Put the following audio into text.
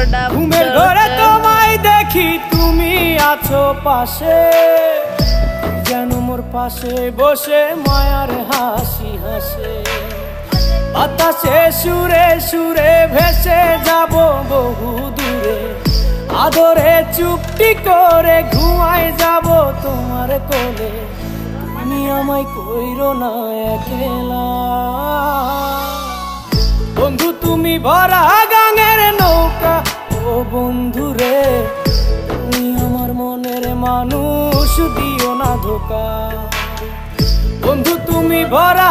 ভিডিওটা। ঘুমের ঘরে তোমায় দেখি তুমি আছো পাশে, যেন মোর পাশে বসে মায়ার হাসি হাসে। বাতাসে সুরে সুরে ভেসে যাব বহু দূরে, আদরে চুপটি করে ঘুমায় যাব তোমার কোলে। তুমি আমায় কইরো না একলা বন্ধু, তুমি ভরা গাঙের নৌকা ও বন্ধু রে। তুমি আমার মনের মানুষ, দিও না ধোকা বন্ধু, তুমি ভরা